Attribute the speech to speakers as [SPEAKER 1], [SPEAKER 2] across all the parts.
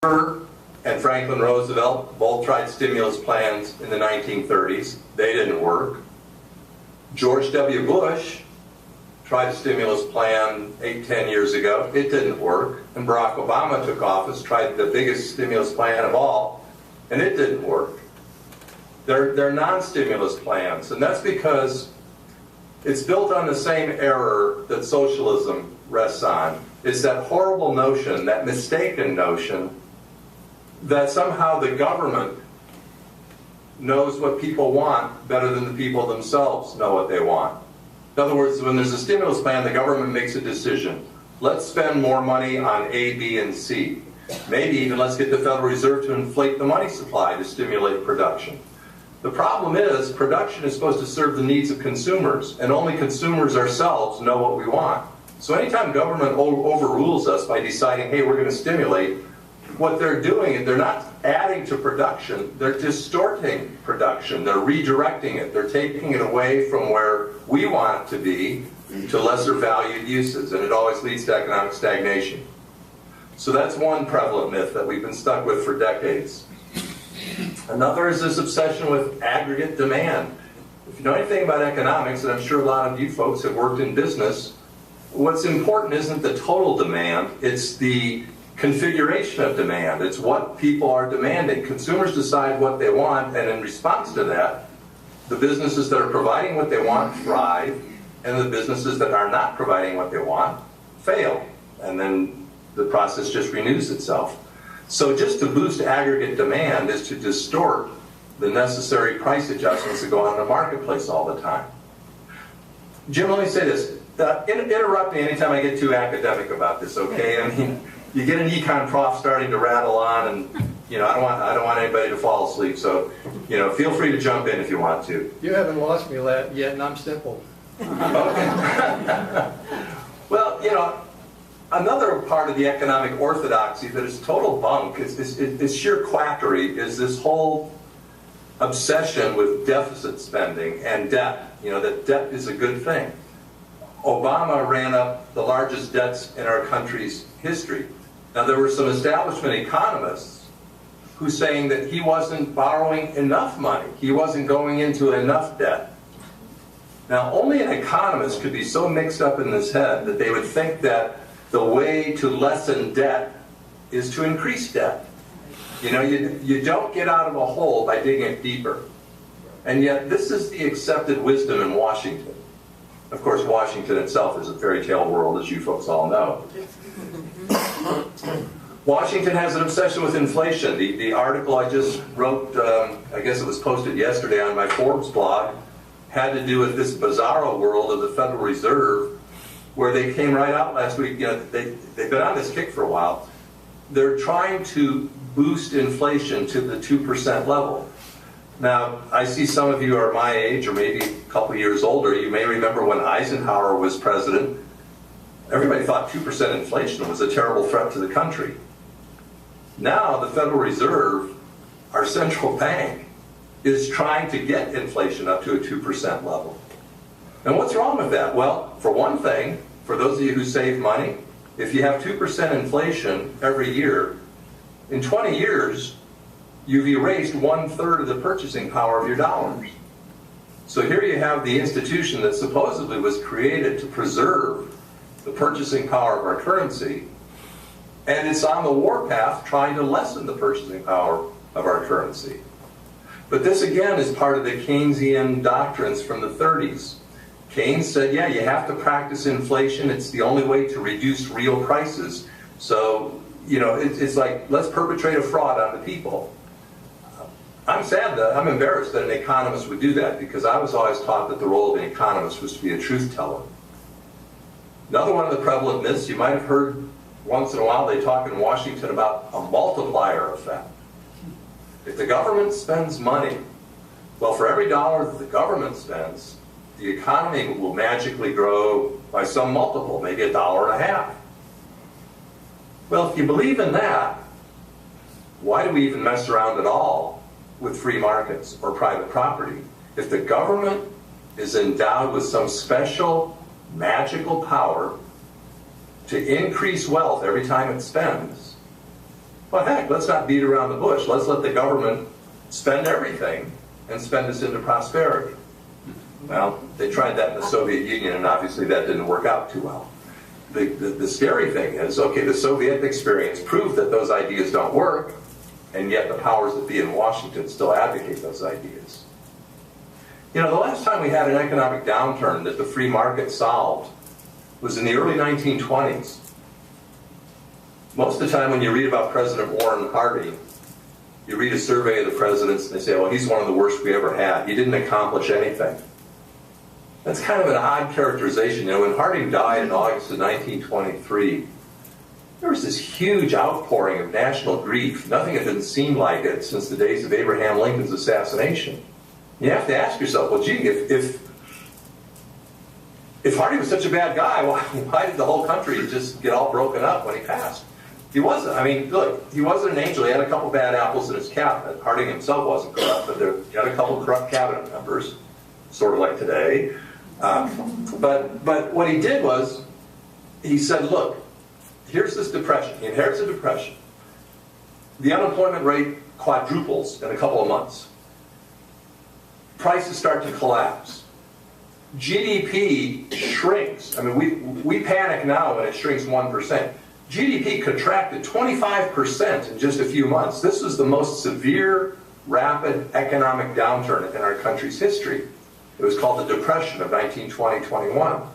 [SPEAKER 1] and Franklin Roosevelt both tried stimulus plans in the 1930s. They didn't work. George W. Bush tried a stimulus plan 8-10 years ago. It didn't work. And Barack Obama took office, tried the biggest stimulus plan of all, and it didn't work. They're non-stimulus plans, and that's because it's built on the same error that socialism rests on. It's that horrible notion, that mistaken notion, that somehow the government knows what people want better than the people themselves know what they want. In other words, when there's a stimulus plan, the government makes a decision. Let's spend more money on A, B, and C. Maybe even let's get the Federal Reserve to inflate the money supply to stimulate production. The problem is, production is supposed to serve the needs of consumers, and only consumers ourselves know what we want. So anytime government overrules us by deciding, hey, we're going to stimulate, what they're doing is they're not adding to production, they're distorting production, they're redirecting it, they're taking it away from where we want it to be to lesser valued uses, and it always leads to economic stagnation. So that's one prevalent myth that we've been stuck with for decades. Another is this obsession with aggregate demand. If you know anything about economics, and I'm sure a lot of you folks have worked in business, what's important isn't the total demand, it's the configuration of demand. It's what people are demanding. Consumers decide what they want, and in response to that, the businesses that are providing what they want thrive, and the businesses that are not providing what they want fail. And then the process just renews itself. So just to boost aggregate demand is to distort the necessary price adjustments that go on in the marketplace all the time. Jim, let me say this. Interrupt me anytime I get too academic about this, okay? I mean, you get an econ prof starting to rattle on, and I don't want anybody to fall asleep. So, feel free to jump in if you want to.
[SPEAKER 2] You haven't lost me yet, and I'm simple.
[SPEAKER 1] Okay. Well, another part of the economic orthodoxy that is total bunk, is sheer quackery, is this whole obsession with deficit spending and debt. That debt is a good thing. Obama ran up the largest debts in our country's history. Now, there were some establishment economists who saying that he wasn't borrowing enough money. He wasn't going into enough debt. Now, only an economist could be so mixed up in his head that they would think that the way to lessen debt is to increase debt. You don't get out of a hole by digging it deeper. And yet, this is the accepted wisdom in Washington. Of course, Washington itself is a fairy tale world, as you folks all know. Washington has an obsession with inflation. The article I just wrote, I guess it was posted yesterday on my Forbes blog, had to do with this bizarro world of the Federal Reserve, where they came right out last week. They've been on this kick for a while. They're trying to boost inflation to the 2% level. Now, I see some of you are my age, or maybe a couple of years older. You may remember when Eisenhower was president, everybody thought 2% inflation was a terrible threat to the country. Now, the Federal Reserve, our central bank, is trying to get inflation up to a 2% level. And what's wrong with that? Well, for one thing, for those of you who save money, if you have 2% inflation every year, in 20 years, you've erased 1/3 of the purchasing power of your dollars. So here you have the institution that supposedly was created to preserve the purchasing power of our currency, and it's on the warpath trying to lessen the purchasing power of our currency. But this again is part of the Keynesian doctrines from the 30s. Keynes said, yeah, you have to practice inflation. It's the only way to reduce real prices. So, it's like, let's perpetrate a fraud on the people. I'm embarrassed that an economist would do that, because I was always taught that the role of an economist was to be a truth teller. Another one of the prevalent myths, you might have heard once in a while they talk in Washington about a multiplier effect. If the government spends money, well, for every dollar that the government spends, the economy will magically grow by some multiple, maybe $1.50. Well, if you believe in that, why do we even mess around at all with free markets or private property? If the government is endowed with some special magical power to increase wealth every time it spends, Well, heck, let's not beat around the bush. Let's let the government spend everything and spend us into prosperity. Well, they tried that in the Soviet Union, and obviously that didn't work out too well. The scary thing is, okay, the Soviet experience proved that those ideas don't work, and yet the powers that be in Washington still advocate those ideas. You know, the last time we had an economic downturn that the free market solved was in the early 1920s. Most of the time when you read about President Warren Harding, you read a survey of the presidents and they say, well, he's one of the worst we ever had. He didn't accomplish anything. That's kind of an odd characterization. You know, when Harding died in August of 1923, there was this huge outpouring of national grief. Nothing had been seen like it since the days of Abraham Lincoln's assassination. You have to ask yourself, well, gee, if Harding was such a bad guy, why did the whole country just get all broken up when he passed? He wasn't. I mean, look, he wasn't an angel. He had a couple bad apples in his cabinet. Harding himself wasn't corrupt, but he had a couple corrupt cabinet members, sort of like today. But what he did was, he said, look, here's this depression. He inherits a depression. The unemployment rate quadruples in a couple of months. Prices start to collapse. GDP shrinks. I mean, we panic now when it shrinks 1%. GDP contracted 25% in just a few months. This was the most severe, rapid economic downturn in our country's history. It was called the Depression of 1920-21.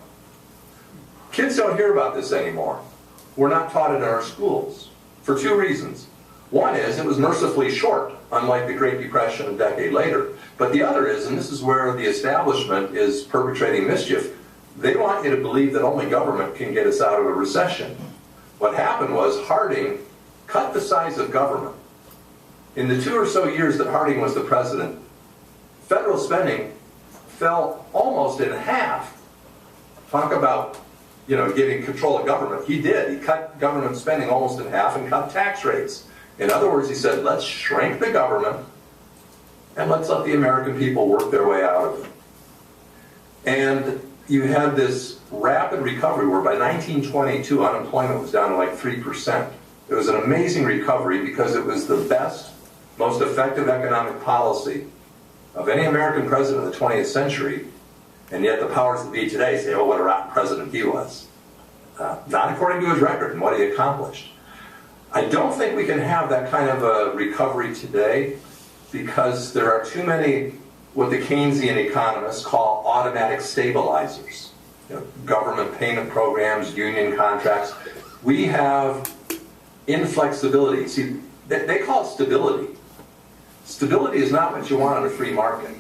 [SPEAKER 1] Kids don't hear about this anymore. We're not taught it in our schools for two reasons. One is it was mercifully short, unlike the Great Depression a decade later. But the other is, and this is where the establishment is perpetrating mischief, they want you to believe that only government can get us out of a recession. What happened was Harding cut the size of government. In the 2 or so years that Harding was the president, federal spending fell almost in half. Talk about, you know, giving control of government. He did. He cut government spending almost in half and cut tax rates. In other words, he said, let's shrink the government and let's let the American people work their way out of it. And you had this rapid recovery where by 1922 unemployment was down to like 3%. It was an amazing recovery because it was the best, most effective economic policy of any American president of the 20th century, and yet the powers that be today say, oh, what a rotten president he was. Not according to his record and what he accomplished. I don't think we can have that kind of a recovery today because there are too many what the Keynesian economists call automatic stabilizers. You know, government payment programs, union contracts. We have inflexibility. See, they call it stability. Stability is not what you want in a free market.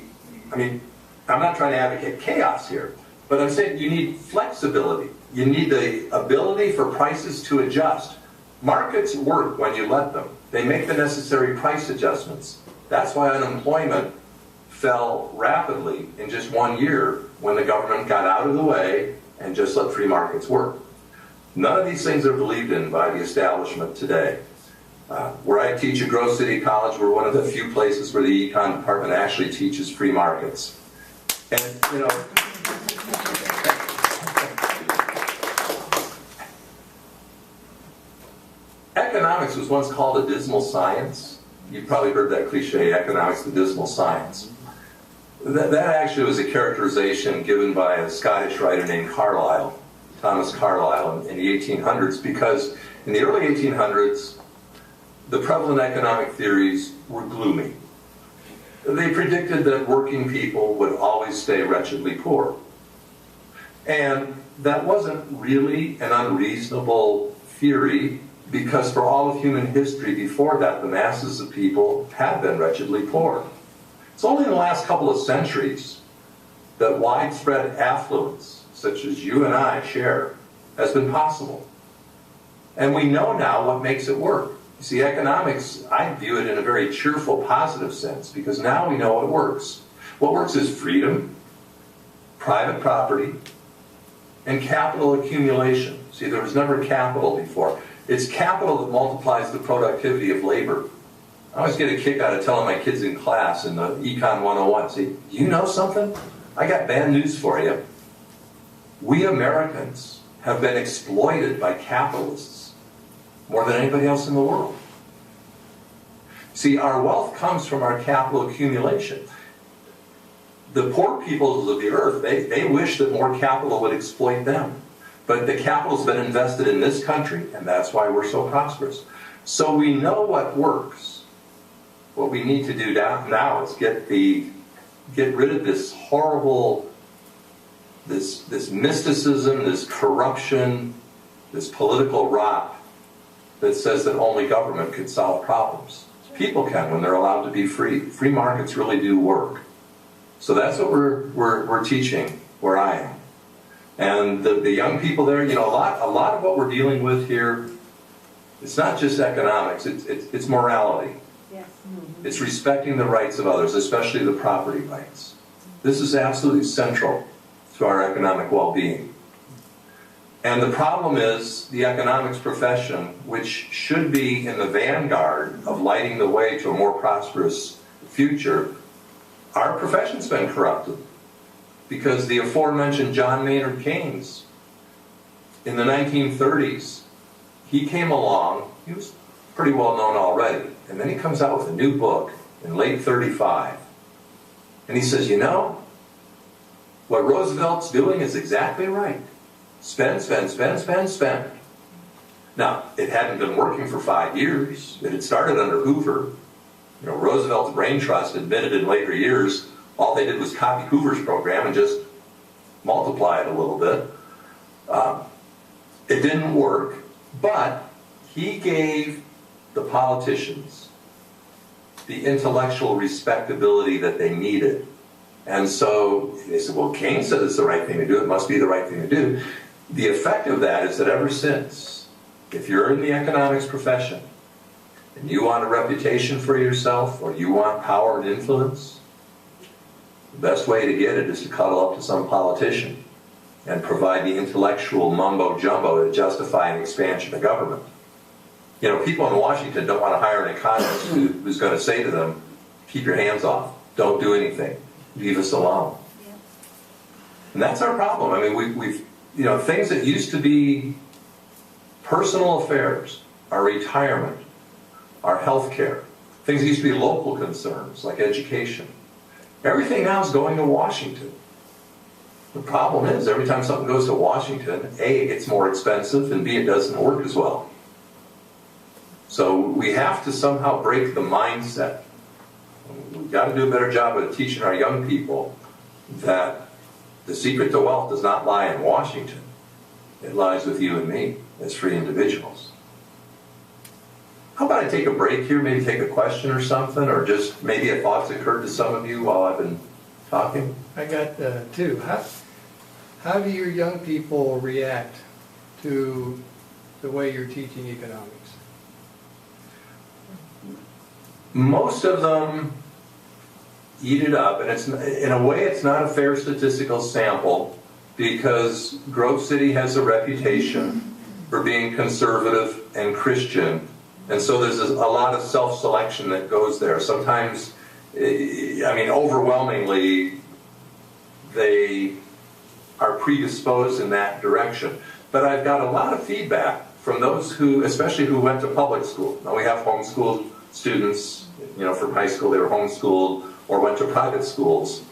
[SPEAKER 1] I mean, I'm not trying to advocate chaos here, but I'm saying you need flexibility. You need the ability for prices to adjust. Markets work when you let them. They make the necessary price adjustments. That's why unemployment fell rapidly in just 1 year when the government got out of the way and just let free markets work. None of these things are believed in by the establishment today. Where I teach at Grove City College, we're one of the few places where the econ department actually teaches free markets. And, you know, economics was once called a dismal science. You've probably heard that cliche, economics, the dismal science. That actually was a characterization given by a Scottish writer named Carlyle, Thomas Carlyle, in the 1800s, because in the early 1800s, the prevalent economic theories were gloomy. They predicted that working people would always stay wretchedly poor. And that wasn't really an unreasonable theory, because for all of human history before that, the masses of people had been wretchedly poor. It's only in the last couple of centuries that widespread affluence, such as you and I share, has been possible. And we know now what makes it work. You see, economics, I view it in a very cheerful, positive sense, because now we know what works. What works is freedom, private property, and capital accumulation. See, there was never capital before. It's capital that multiplies the productivity of labor. I always get a kick out of telling my kids in class in the Econ 101, say, you know something? I got bad news for you. We Americans have been exploited by capitalists more than anybody else in the world. See, our wealth comes from our capital accumulation. The poor peoples of the earth, they wish that more capital would exploit them. But the capital's been invested in this country, and that's why we're so prosperous. So we know what works. What we need to do now is get rid of this horrible, this mysticism, this corruption, this political rot that says that only government can solve problems. People can when they're allowed to be free. Free markets really do work. So that's what we're teaching where I am. And the young people there, you know, a lot of what we're dealing with here, it's not just economics, it's morality.
[SPEAKER 3] Yes. Mm-hmm.
[SPEAKER 1] It's respecting the rights of others, especially the property rights. This is absolutely central to our economic well-being. And the problem is the economics profession, which should be in the vanguard of lighting the way to a more prosperous future, our profession's been corrupted. Because the aforementioned John Maynard Keynes, in the 1930s, he came along, he was pretty well known already, and then he comes out with a new book in late 35. And he says, you know, what Roosevelt's doing is exactly right. Spend, spend, spend, spend, spend. Now, it hadn't been working for 5 years. It had started under Hoover. You know, Roosevelt's brain trust admitted in later years all they did was copy Hoover's program and just multiply it a little bit. It didn't work, but he gave the politicians the intellectual respectability that they needed. And so they said, well, Keynes said it's the right thing to do, it must be the right thing to do. The effect of that is that ever since, if you're in the economics profession and you want a reputation for yourself or you want power and influence, the best way to get it is to cuddle up to some politician and provide the intellectual mumbo-jumbo to justify an expansion of government. You know, people in Washington don't want to hire an economist who's going to say to them, keep your hands off, don't do anything, leave us alone. Yeah. And that's our problem. I mean, we've, you know, things that used to be personal affairs, our retirement, our health care, things that used to be local concerns like education, everything now is going to Washington. The problem is, every time something goes to Washington, A, it gets more expensive, and B, it doesn't work as well. So we have to somehow break the mindset. We've got to do a better job of teaching our young people that the secret to wealth does not lie in Washington. It lies with you and me as free individuals. How about I take a break here, maybe take a question or something, or just maybe a thought's occurred to some of you while I've been talking?
[SPEAKER 2] I got two. How do your young people react to the way you're teaching economics?
[SPEAKER 1] Most of them eat it up, and it's, in a way, it's not a fair statistical sample because Grove City has a reputation for being conservative and Christian, and so there's a lot of self-selection that goes there. Sometimes, I mean, overwhelmingly, they are predisposed in that direction. But I've got a lot of feedback from those who, especially who went to public school. Now we have homeschooled students, you know, from high school they were homeschooled or went to private schools.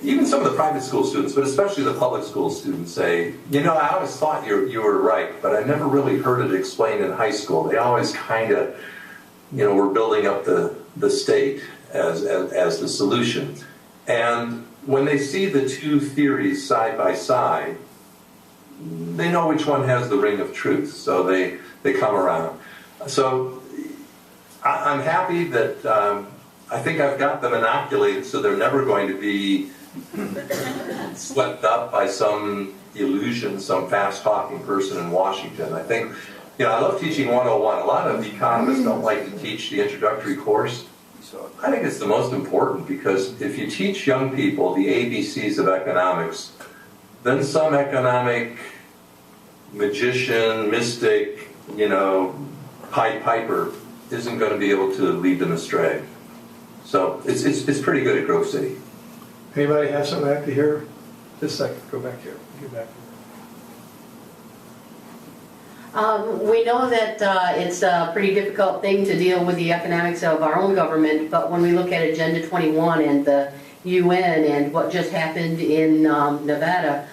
[SPEAKER 1] Even some of the private school students, but especially the public school students say, you know, I always thought you were right, but I never really heard it explained in high school. They always kind of, you know, were building up the state as the solution. And when they see the two theories side by side, they know which one has the ring of truth, so they come around. So I'm happy that I think I've got them inoculated so they're never going to be swept up by some illusion, some fast-talking person in Washington. I think, you know, I love teaching 101. A lot of economists don't like to teach the introductory course. I think it's the most important because if you teach young people the ABCs of economics, then some economic magician, mystic, you know, Pied Piper isn't going to be able to lead them astray. So it's pretty good at Grove City.
[SPEAKER 2] Anybody have something back to here? Just a second, go back here. Get back
[SPEAKER 3] We know that it's a pretty difficult thing to deal with the economics of our own government, but when we look at Agenda 21 and the UN and what just happened in Nevada,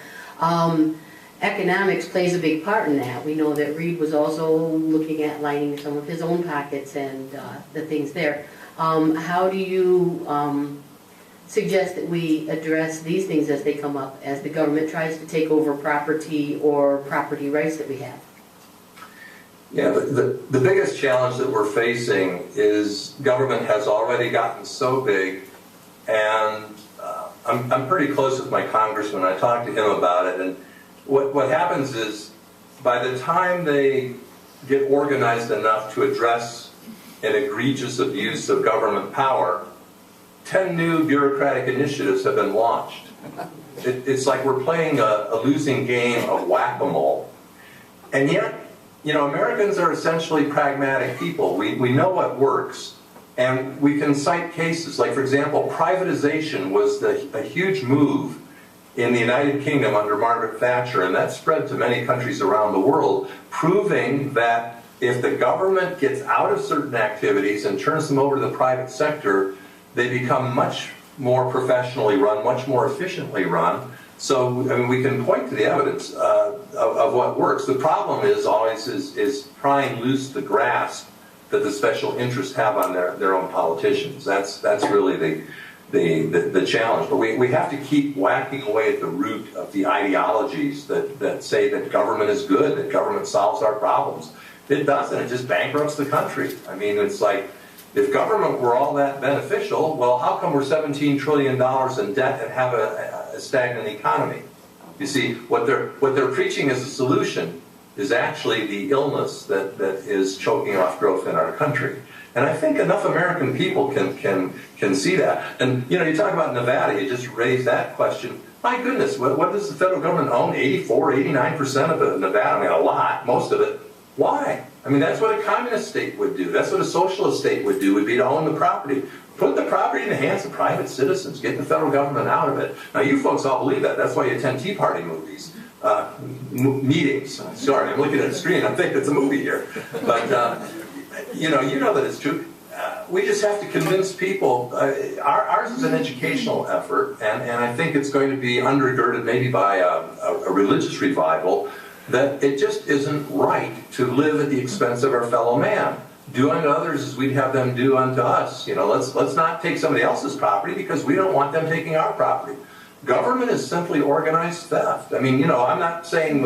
[SPEAKER 3] economics plays a big part in that. We know that Reed was also looking at lining some of his own pockets and the things there. How do you suggest that we address these things as they come up, as the government tries to take over property or property rights that we have?
[SPEAKER 1] Yeah, the biggest challenge that we're facing is government has already gotten so big, and I'm pretty close with my congressman. I talked to him about it, and what happens is by the time they get organized enough to address an egregious abuse of government power, 10 new bureaucratic initiatives have been launched. It's like we're playing a losing game of whack-a-mole. And yet, you know, Americans are essentially pragmatic people. We know what works, and we can cite cases. Like, for example, privatization was a huge move in the United Kingdom under Margaret Thatcher, and that spread to many countries around the world, proving that if the government gets out of certain activities and turns them over to the private sector, they become much more professionally run, much more efficiently run. So, I mean, we can point to the evidence of what works. The problem is always is prying loose the grasp that the special interests have on their own politicians. That's really the challenge. But we have to keep whacking away at the root of the ideologies that say that government is good, that government solves our problems. It doesn't. It just bankrupts the country. I mean, it's like, if government were all that beneficial, well, how come we're $17 trillion in debt and have a stagnant economy? You see, what they're preaching as a solution is actually the illness that is choking off growth in our country. And I think enough American people can see that. And, you know, you talk about Nevada, you just raised that question. My goodness, what does the federal government own? 84, 89% of Nevada, I mean, a lot, most of it. Why? I mean, that's what a communist state would do. That's what a socialist state would do, would be to own the property. Put the property in the hands of private citizens. Get the federal government out of it. Now, you folks all believe that. That's why you attend Tea Party movies, meetings. Sorry, I'm looking at the screen. I'm thinking it's a movie here. But, you know that it's true. We just have to convince people. Ours is an educational effort, and I think it's going to be undergirded maybe by a religious revival, that it just isn't right to live at the expense of our fellow man. Do unto others as we'd have them do unto us. You know, let's not take somebody else's property because we don't want them taking our property. Government is simply organized theft. I mean, you know, I'm not saying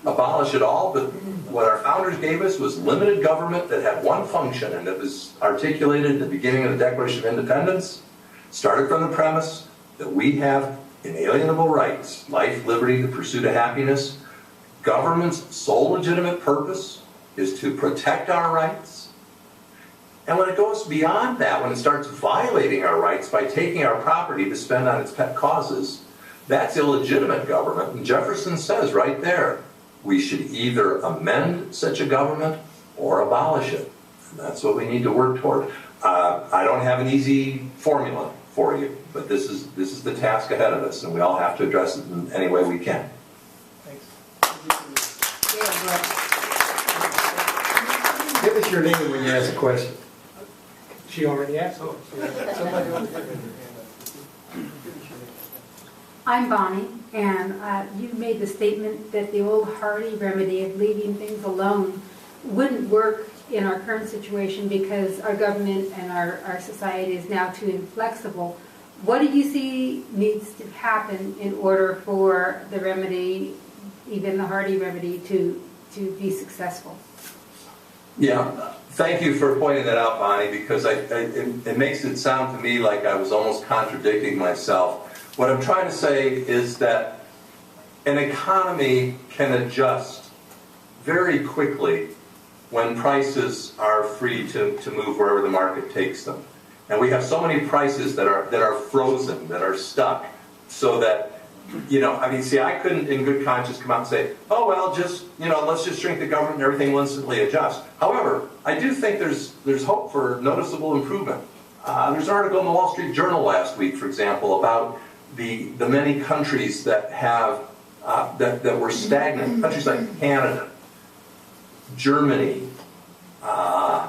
[SPEAKER 1] abolish it all, but what our founders gave us was limited government that had one function, and it was articulated at the beginning of the Declaration of Independence. Started from the premise that we have inalienable rights: life, liberty, the pursuit of happiness. Government's sole legitimate purpose is to protect our rights. And when it goes beyond that, when it starts violating our rights by taking our property to spend on its pet causes, that's illegitimate government. And Jefferson says right there, we should either amend such a government or abolish it. And that's what we need to work toward. I don't have an easy formula for you, but this is the task ahead of us, and we all have to address it in any way we can.
[SPEAKER 2] Give us your name when you ask a question.
[SPEAKER 4] She already asked.
[SPEAKER 5] I'm Bonnie, and you made the statement that the old Hardy remedy of leaving things alone wouldn't work in our current situation because our government and our society is now too inflexible. What do you see needs to happen in order for the remedy, even the Hardy remedy, to be successful?
[SPEAKER 1] Yeah, thank you for pointing that out, Bonnie, because it makes it sound to me like I was almost contradicting myself. What I'm trying to say is that an economy can adjust very quickly when prices are free to move wherever the market takes them. And we have so many prices that are frozen, that are stuck, so that, you know, I mean, see, I couldn't in good conscience come out and say, oh, well, just, you know, let's just shrink the government and everything will instantly adjust. However, I do think there's hope for noticeable improvement. There's an article in the Wall Street Journal last week, for example, about the many countries that have that were stagnant, countries like Canada, Germany,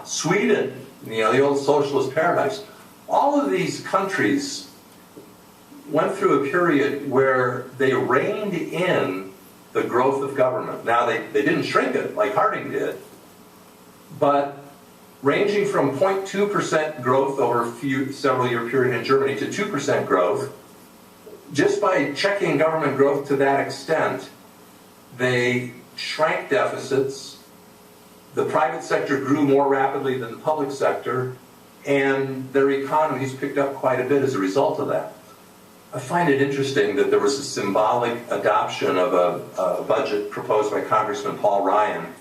[SPEAKER 1] Sweden, the old socialist paradise. All of these countries went through a period where they reined in the growth of government. Now, they didn't shrink it like Harding did, but ranging from 0.2% growth over a several year period in Germany to 2% growth, just by checking government growth to that extent, they shrank deficits, the private sector grew more rapidly than the public sector, and their economies picked up quite a bit as a result of that. I find it interesting that there was a symbolic adoption of a budget proposed by Congressman Paul Ryan,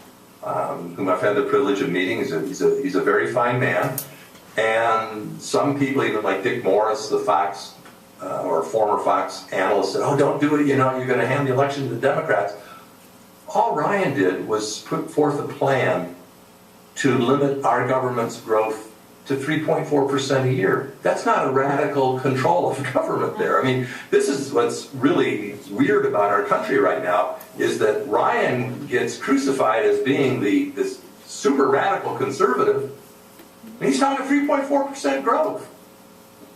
[SPEAKER 1] whom I've had the privilege of meeting. He's a very fine man. And some people, even like Dick Morris, the Fox, or former Fox analyst, said, oh, don't do it, you're going to hand the election to the Democrats. All Ryan did was put forth a plan to limit our government's growth to 3.4% a year. That's not a radical control of government there. I mean, this is what's really weird about our country right now, is that Ryan gets crucified as being this super radical conservative, and he's talking 3.4% growth,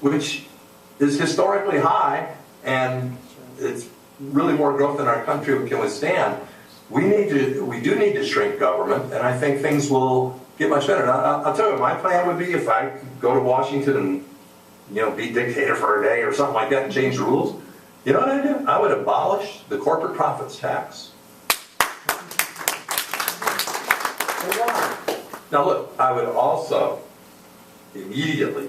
[SPEAKER 1] which is historically high, and it's really more growth than our country can withstand. We do need to shrink government, and I think things will get much better. Now, I'll tell you what my plan would be if I could go to Washington and be dictator for a day or something like that and change the rules. You know what I'd do? I would abolish the corporate profits tax. Now look, I would also immediately,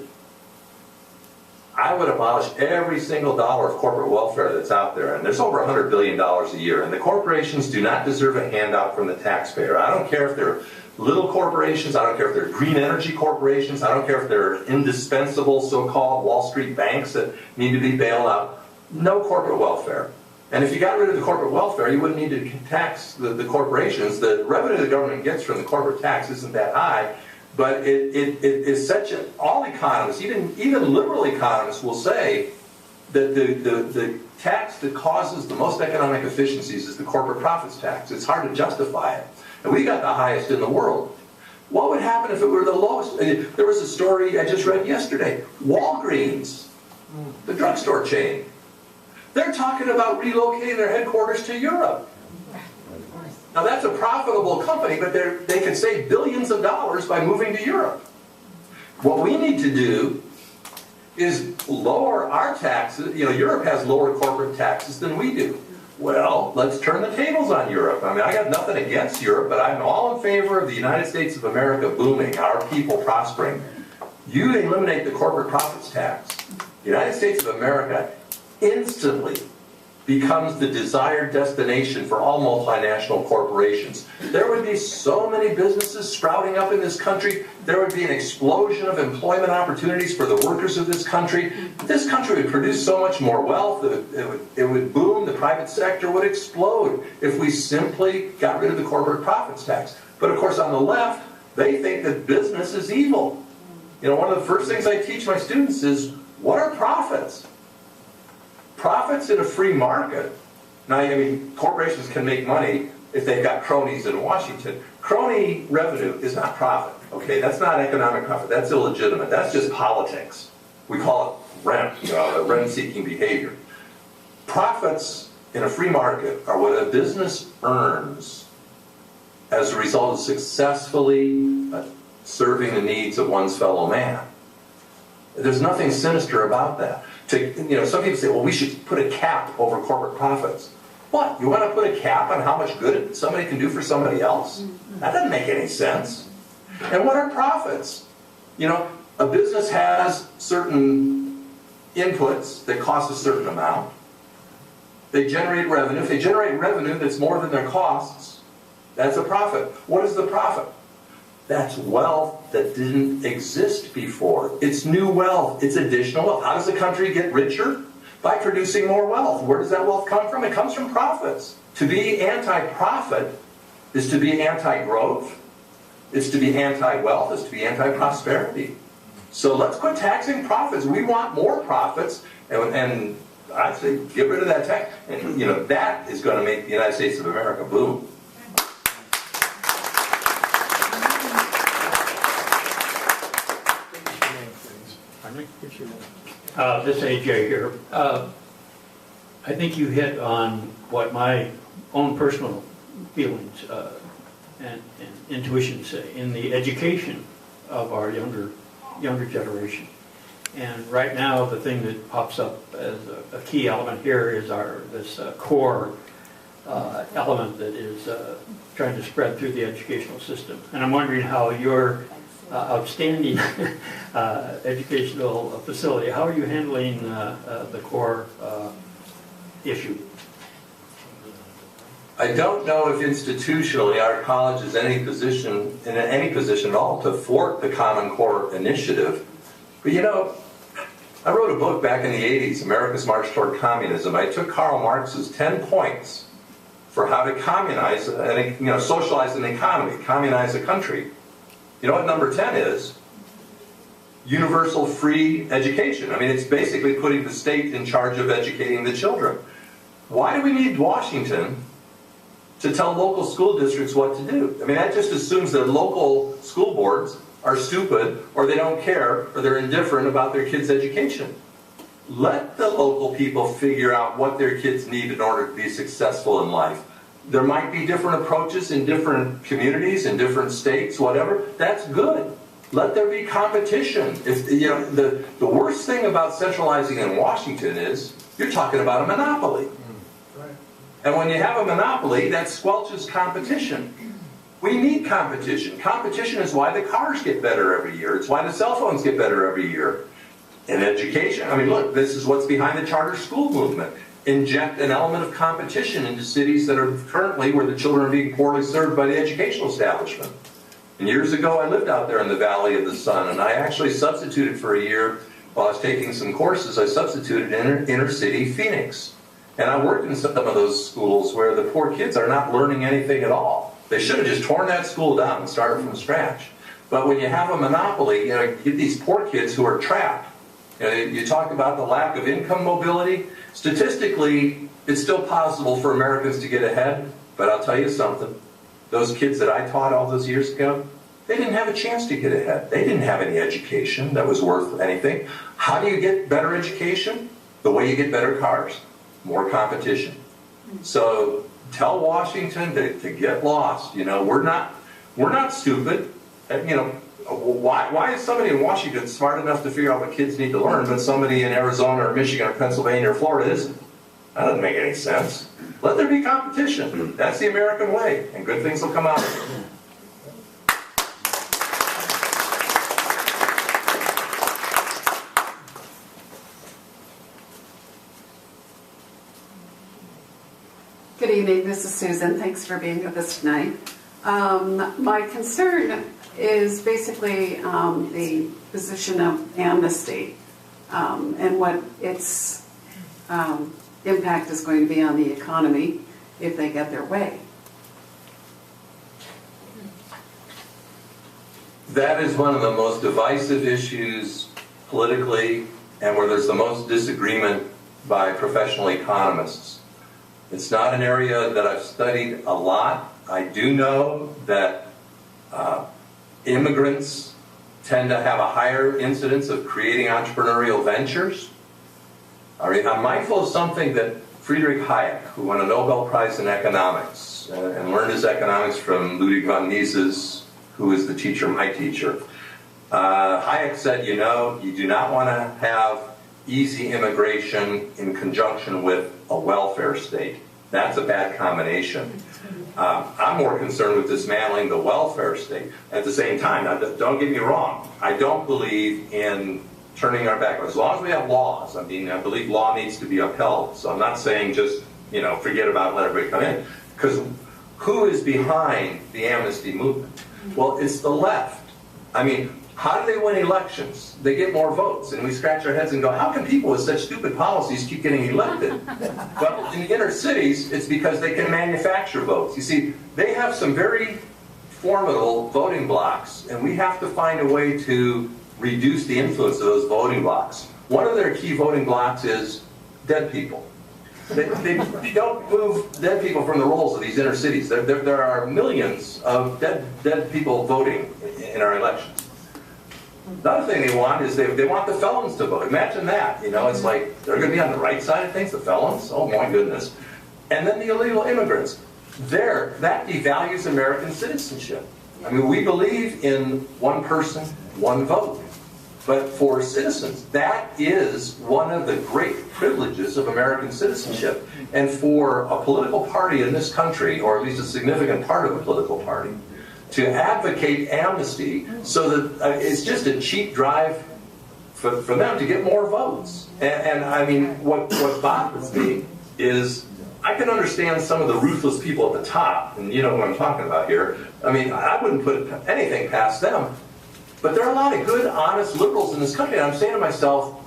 [SPEAKER 1] I would abolish every single dollar of corporate welfare that's out there, and there's over $100 billion a year, and the corporations do not deserve a handout from the taxpayer. I don't care if they're little corporations, I don't care if they're green energy corporations, I don't care if they're indispensable so-called Wall Street banks that need to be bailed out. No corporate welfare. And if you got rid of the corporate welfare, you wouldn't need to tax the corporations. The revenue the government gets from the corporate tax isn't that high, but it is such an, all economists, even liberal economists will say that the tax that causes the most economic efficiencies is the corporate profits tax. It's hard to justify it. And we got the highest in the world. What would happen if it were the lowest? There was a story I just read yesterday. Walgreens, the drugstore chain, they're talking about relocating their headquarters to Europe. Now that's a profitable company, but they can save billions of dollars by moving to Europe. What we need to do is lower our taxes. Europe has lower corporate taxes than we do. Well, let's turn the tables on Europe. I mean, I got nothing against Europe, but I'm all in favor of the United States of America booming, our people prospering. You eliminate the corporate profits tax. The United States of America instantly becomes the desired destination for all multinational corporations. There would be so many businesses sprouting up in this country. There would be an explosion of employment opportunities for the workers of this country. This country would produce so much more wealth. It would boom. The private sector would explode if we simply got rid of the corporate profits tax. But of course, on the left, they think that business is evil. One of the first things I teach my students is, what are profits? Profits in a free market. Now, corporations can make money if they've got cronies in Washington. Crony revenue is not profit, okay? That's not economic profit. That's illegitimate. That's just politics. We call it rent, rent-seeking behavior. Profits in a free market are what a business earns as a result of successfully serving the needs of one's fellow man. There's nothing sinister about that. Some people say, well, we should put a cap over corporate profits. What? You want to put a cap on how much good somebody can do for somebody else? That doesn't make any sense. And what are profits? A business has certain inputs that cost a certain amount. They generate revenue. If they generate revenue that's more than their costs, that's a profit. What is the profit? That's wealth that didn't exist before. It's new wealth. It's additional wealth. How does the country get richer? By producing more wealth. Where does that wealth come from? It comes from profits. To be anti-profit is to be anti-growth. It's to be anti-wealth. It's to be anti-prosperity. So let's quit taxing profits. We want more profits, and I'd say get rid of that tax. And that is going to make the United States of America boom.
[SPEAKER 6] This is AJ here. I think you hit on what my own personal feelings and intuitions say in the education of our younger generation. And right now, the thing that pops up as a key element here is this core element that is trying to spread through the educational system. And I'm wondering how your outstanding educational facility, how are you handling the core issue?
[SPEAKER 1] I don't know if institutionally our college is in any position at all to thwart the Common Core initiative. But you know, I wrote a book back in the 80s, America's March Toward Communism. I took Karl Marx's 10 points for how to communize, socialize an economy, communize a country. You know what number 10 is? Universal free education. I mean, it's basically putting the state in charge of educating the children. Why do we need Washington to tell local school districts what to do? I mean, that just assumes that local school boards are stupid, or they don't care, or they're indifferent about their kids' education. Let the local people figure out what their kids need in order to be successful in life. There might be different approaches in different communities, in different states, whatever. That's good. Let there be competition. The worst thing about centralizing in Washington is you're talking about a monopoly. And when you have a monopoly, that squelches competition. We need competition. Competition is why the cars get better every year. It's why the cell phones get better every year. In education, I mean, look, this is what's behind the charter school movement. Inject an element of competition into cities that are currently where the children are being poorly served by the educational establishment. And years ago, I lived out there in the Valley of the Sun, and I actually substituted for a year while I was taking some courses. I substituted in inner city Phoenix. And I worked in some of those schools where the poor kids are not learning anything at all. They should have just torn that school down and started from scratch. But when you have a monopoly, you get these poor kids who are trapped. You talk about the lack of income mobility. Statistically, it's still possible for Americans to get ahead, but I'll tell you something. Those kids that I taught all those years ago, they didn't have a chance to get ahead. They didn't have any education that was worth anything. How do you get better education? The way you get better cars. More competition. So tell Washington to get lost. We're not stupid. Why is somebody in Washington smart enough to figure out what kids need to learn, but somebody in Arizona or Michigan or Pennsylvania or Florida isn't? That doesn't make any sense. Let there be competition. That's the American way, and good things will come out of it.
[SPEAKER 7] Good evening, this is Susan. Thanks for being with us tonight. My concern is basically the position of amnesty and what its impact is going to be on the economy if they get their way.
[SPEAKER 1] That is one of the most divisive issues politically, and where there's the most disagreement by professional economists. It's not an area that I've studied a lot. I do know that immigrants tend to have a higher incidence of creating entrepreneurial ventures. I'm mindful of something that Friedrich Hayek, who won a Nobel Prize in economics and learned his economics from Ludwig von Mises, who is the teacher, my teacher. Hayek said, you do not want to have easy immigration in conjunction with a welfare state. That's a bad combination. I'm more concerned with dismantling the welfare state. At the same time, now, don't get me wrong, I don't believe in turning our back. As long as we have laws, I believe law needs to be upheld. So I'm not saying just, forget about it, let everybody come in. Because who is behind the amnesty movement? Well, it's the left. How do they win elections? They get more votes. And we scratch our heads and go, how can people with such stupid policies keep getting elected? Well, in the inner cities, it's because they can manufacture votes. You see, they have some very formidable voting blocks, and we have to find a way to reduce the influence of those voting blocks. One of their key voting blocks is dead people. They don't move dead people from the rolls of these inner cities. There are millions of dead people voting in our elections. Another thing they want is they want the felons to vote. Imagine that, you know, it's like, they're gonna be on the right side of things, the felons? Oh my goodness. And then the illegal immigrants. That devalues American citizenship. I mean, we believe in one person, one vote. But for citizens, that is one of the great privileges of American citizenship. And for a political party in this country, or at least a significant part of a political party, to advocate amnesty so that it's just a cheap drive for them to get more votes. And I mean, what bothers me is I can understand some of the ruthless people at the top, and you know who I'm talking about here. I mean, I wouldn't put anything past them. But there are a lot of good, honest liberals in this country, and I'm saying to myself,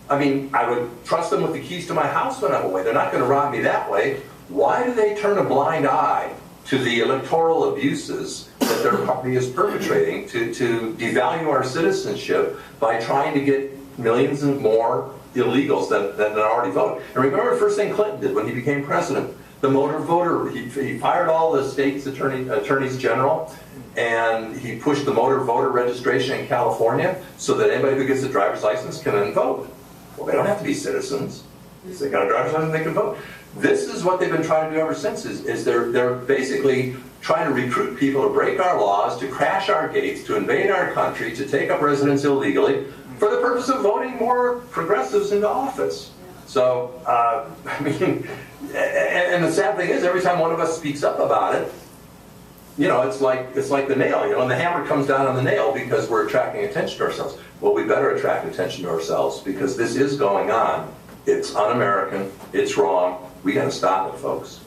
[SPEAKER 1] I mean, I would trust them with the keys to my house when I'm away. They're not going to rob me that way. Why do they turn a blind eye to the electoral abuses that their party is perpetrating to devalue our citizenship by trying to get millions and more illegals that already vote? And remember the first thing Clinton did when he became president? The motor voter, he fired all the state's attorneys general, and he pushed the motor voter registration in California so that anybody who gets a driver's license can then vote. Well, they don't have to be citizens. If they got a driver's license, they can vote. This is what they've been trying to do ever since, is they're basically trying to recruit people to break our laws, to crash our gates, to invade our country, to take up residence illegally, for the purpose of voting more progressives into office. So, I mean, and the sad thing is, every time one of us speaks up about it, you know, it's like the nail, you know, and the hammer comes down on the nail because we're attracting attention to ourselves. Well, we better attract attention to ourselves because this is going on. It's un-American. It's wrong. We got to stop it, folks.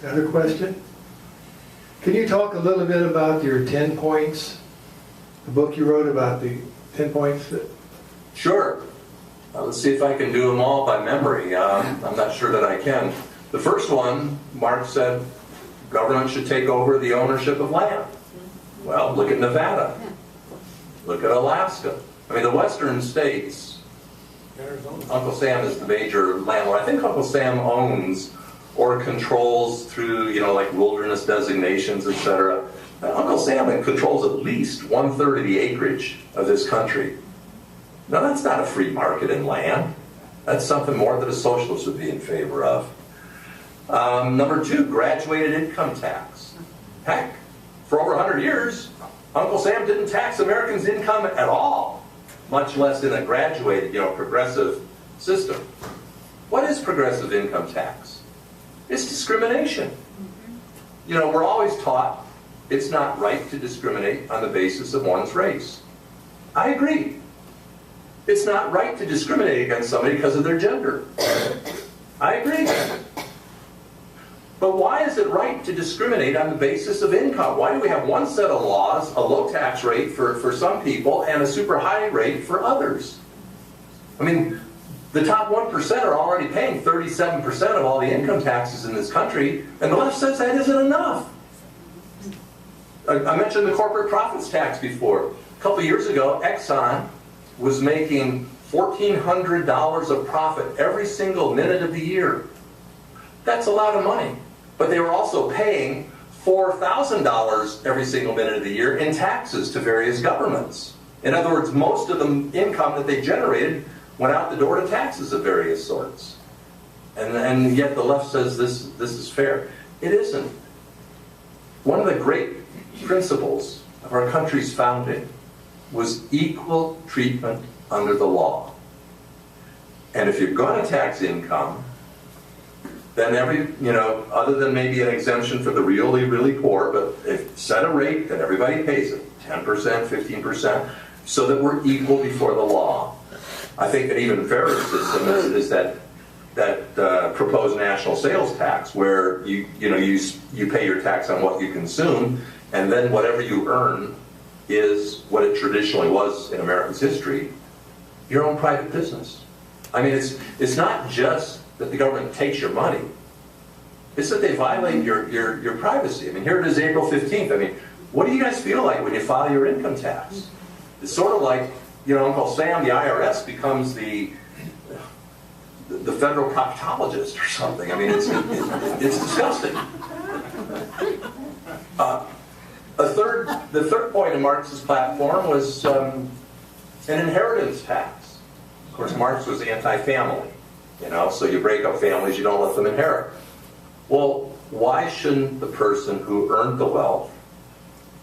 [SPEAKER 2] Another question? Can you talk a little bit about your 10 points, the book you wrote about the 10 points?
[SPEAKER 1] Sure. Let's see if I can do them all by memory. I'm not sure that I can. The first one, Mark said, government should take over the ownership of land. Well, look at Nevada. Look at Alaska. I mean, the western states, Uncle Sam is the major landlord. I think Uncle Sam owns or controls through, you know, like wilderness designations, etc. Uncle Sam controls at least 1/3 of the acreage of this country. Now, that's not a free market in land. That's something more that a socialist would be in favor of. Number 2, graduated income tax. Heck, for over 100 years, Uncle Sam didn't tax Americans' income at all, much less in a graduated, you know, progressive system. What is progressive income tax? It's discrimination. You know, we're always taught it's not right to discriminate on the basis of one's race. I agree. It's not right to discriminate against somebody because of their gender. I agree. But why is it right to discriminate on the basis of income? Why do we have one set of laws, a low tax rate for some people and a super high rate for others? I mean, the top 1% are already paying 37% of all the income taxes in this country, and the left says that isn't enough. I mentioned the corporate profits tax before. A couple years ago, Exxon was making $1,400 of profit every single minute of the year. That's a lot of money. But they were also paying $4,000 every single minute of the year in taxes to various governments. In other words, most of the income that they generated went out the door to taxes of various sorts. And yet the left says this is fair. It isn't. One of the great principles of our country's founding was equal treatment under the law. And if you're going to tax income, then other than maybe an exemption for the really, really poor, but if set a rate that everybody pays it, 10%, 15%, so that we're equal before the law. I think an even fairer system is that proposed national sales tax, where you pay your tax on what you consume, and then whatever you earn is what it traditionally was in America's history, your own private business. I mean, it's not just that the government takes your money. It's that they violate your privacy. I mean, here it is, April 15th. I mean, what do you guys feel like when you file your income tax? It's sort of like, Uncle Sam, the IRS, becomes the the federal proctologist or something. I mean, it's disgusting. The third point of Marx's platform was an inheritance tax. Of course, Marx was anti-family, so you break up families, you don't let them inherit. Well, why shouldn't the person who earned the wealth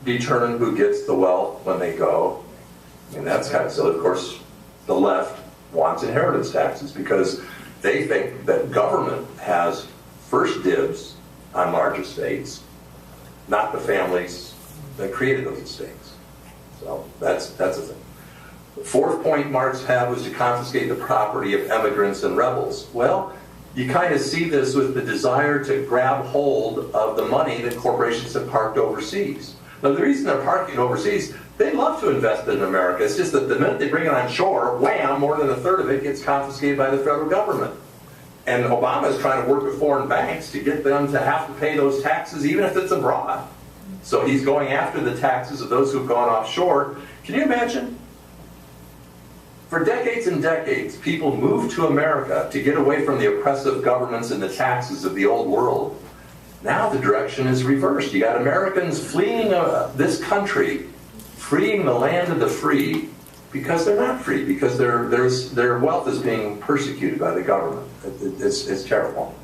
[SPEAKER 1] determine who gets the wealth when they go? And that's kind of so. Of course, the left wants inheritance taxes because they think that government has first dibs on large estates, not the families that created those estates. So that's a thing. The fourth point Marx had was to confiscate the property of immigrants and rebels. Well, you kind of see this with the desire to grab hold of the money that corporations have parked overseas. Now, the reason they're parking overseas, they love to invest in America. It's just that the minute they bring it on shore, wham, more than a third of it gets confiscated by the federal government. And Obama is trying to work with foreign banks to get them to have to pay those taxes, even if it's abroad. So he's going after the taxes of those who've gone offshore. Can you imagine? For decades and decades, people moved to America to get away from the oppressive governments and the taxes of the old world. Now the direction is reversed. You got Americans fleeing this country, freeing the land of the free, because they're not free, because their wealth is being persecuted by the government. It's terrible.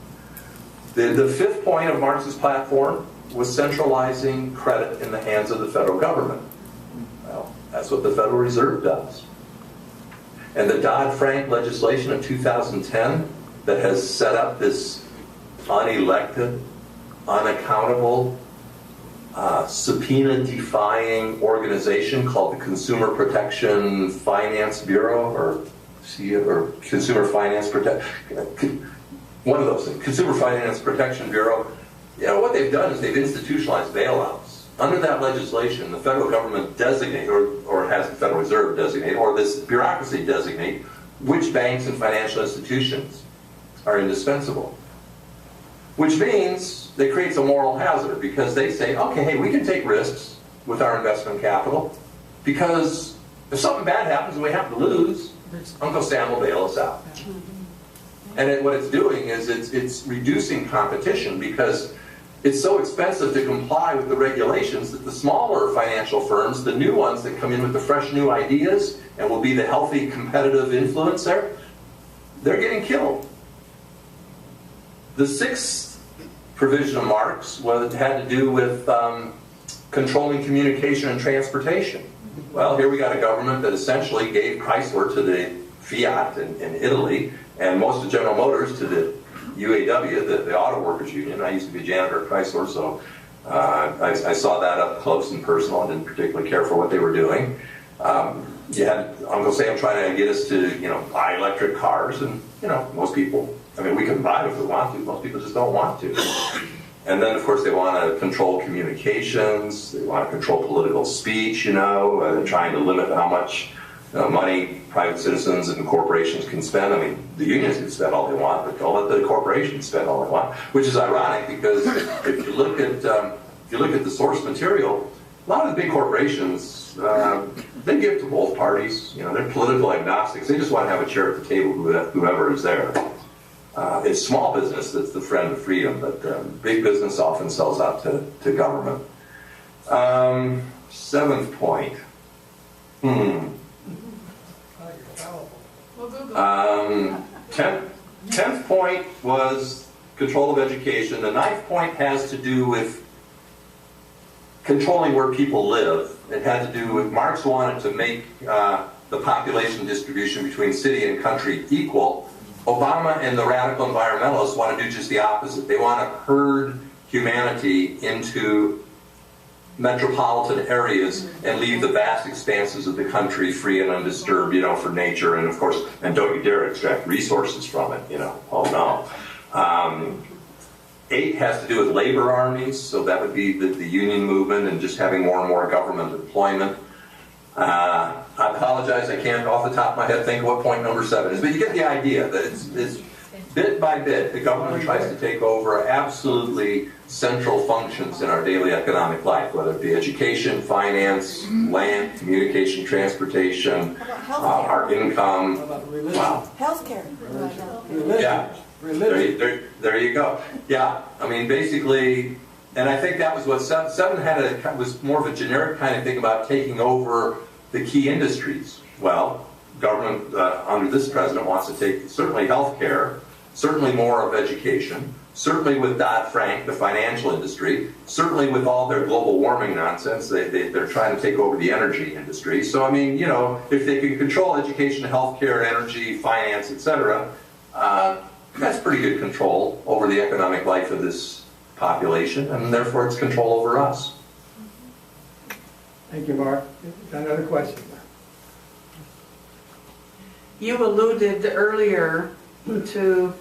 [SPEAKER 1] The fifth point of Marx's platform was centralizing credit in the hands of the federal government. Well, that's what the Federal Reserve does. And the Dodd-Frank legislation of 2010 that has set up this unelected, unaccountable, subpoena-defying organization called the Consumer Protection Finance Bureau, or Consumer Finance Protection, one of those things, Consumer Finance Protection Bureau. What they've done is they've institutionalized bailouts. Under that legislation, the federal government designate, or has the Federal Reserve designate, or this bureaucracy designate, which banks and financial institutions are indispensable. Which means it creates a moral hazard, because they say, okay, hey, we can take risks with our investment capital, because if something bad happens and we have to lose, Uncle Sam will bail us out. And what it's doing is it's reducing competition, because it's so expensive to comply with the regulations that the smaller financial firms, the new ones that come in with the fresh new ideas and will be the healthy competitive influence there, they're getting killed. The sixth provision of Marx had to do with controlling communication and transportation. Well, here we got a government that essentially gave Chrysler to the Fiat in Italy, and most of General Motors to the UAW, the Auto Workers Union. I used to be a janitor at Chrysler, so I saw that up close and personal and didn't particularly care for what they were doing. You had Uncle Sam trying to get us to, buy electric cars, and, most people, we can buy them if we want to, most people just don't want to. And then, of course, they want to control communications, they want to control political speech, they're trying to limit how much money private citizens and corporations can spend. The unions can spend all they want, but don't let the corporations spend all they want. Which is ironic, because if you look at the source material, a lot of the big corporations they give to both parties. They're political agnostics. They just want to have a chair at the table, whoever is there. It's small business that's the friend of freedom, but big business often sells out to government. Seventh point. 10th point was control of education. The 9th point has to do with controlling where people live. It had to do with, Marx wanted to make the population distribution between city and country equal. Obama and the radical environmentalists want to do just the opposite. They want to herd humanity into metropolitan areas and leave the vast expanses of the country free and undisturbed, for nature, and of course, and don't you dare extract resources from it, oh no. 8 has to do with labor armies, so that would be the union movement and just having more and more government employment. I apologize, I can't off the top of my head think what point number 7 is, but you get the idea that it's bit by bit, the government tries to take over absolutely central functions in our daily economic life, whether it be education, finance, land, communication, transportation, our income. Wow.
[SPEAKER 8] Healthcare.
[SPEAKER 1] Yeah, there you go. Yeah, I mean, basically, and I think that was what seven had was more of a generic kind of thing about taking over the key industries. Well, government under this president wants to take certainly healthcare, certainly more of education, certainly with Dodd-Frank, the financial industry, certainly with all their global warming nonsense, they're trying to take over the energy industry. So, I mean, you know, if they can control education, healthcare, energy, finance, etc., that's pretty good control over the economic life of this population, and therefore it's control over us.
[SPEAKER 2] Thank you, Mark. Got another question?
[SPEAKER 9] You alluded earlier to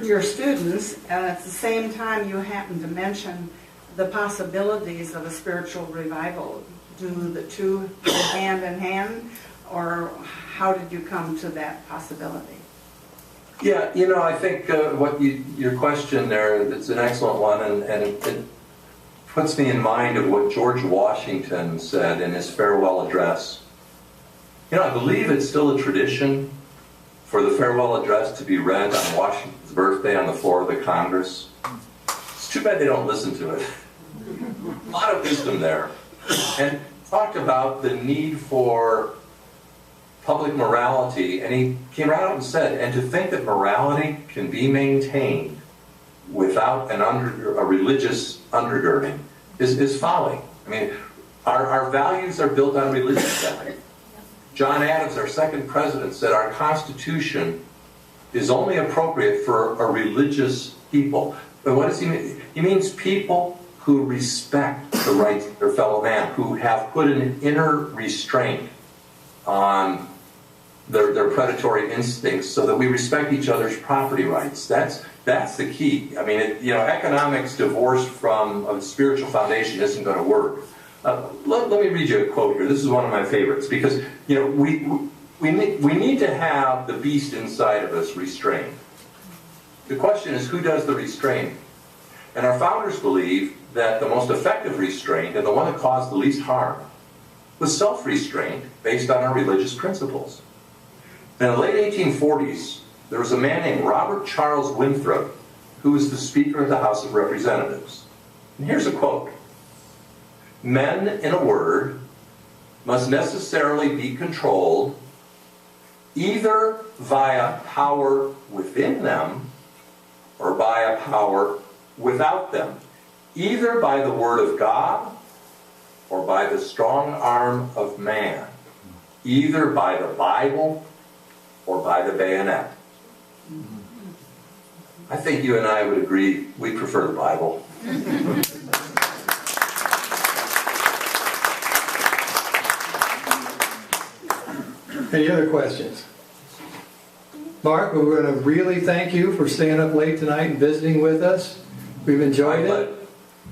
[SPEAKER 9] your students, and at the same time you happened to mention the possibilities of a spiritual revival. Do the two go hand in hand, or how did you come to that possibility?
[SPEAKER 1] Yeah, you know, I think your question there, it's an excellent one, and it puts me in mind of what George Washington said in his farewell address. You know, I believe it's still a tradition for the farewell address to be read on Washington's birthday on the floor of the Congress. It's too bad they don't listen to it. A lot of wisdom there. And talked about the need for public morality, and he came right out and said, and to think that morality can be maintained without a religious undergirding is folly. I mean, our values are built on religious value. John Adams, our second president, said our Constitution is only appropriate for a religious people. But what does he mean? He means people who respect the rights of their fellow man, who have put an inner restraint on their predatory instincts so that we respect each other's property rights. That's the key. I mean, economics divorced from a spiritual foundation isn't going to work. Let me read you a quote here. This is one of my favorites because, you know, we need to have the beast inside of us restrained. The question is, who does the restraining? And our founders believe that the most effective restraint and the one that caused the least harm was self-restraint based on our religious principles. In the late 1840s, there was a man named Robert Charles Winthrop who was the Speaker of the House of Representatives. And here's a quote. Men, in a word, must necessarily be controlled either via power within them or by a power without them, either by the word of God or by the strong arm of man, either by the Bible or by the bayonet. I think you and I would agree we prefer the Bible.
[SPEAKER 2] Any other questions? Mark, we're going to really thank you for staying up late tonight and visiting with us. We've enjoyed it.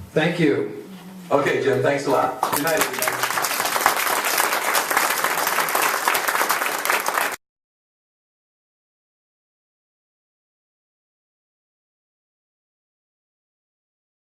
[SPEAKER 2] Thank you.
[SPEAKER 1] Okay, Jim, thanks a lot. Good night, everybody.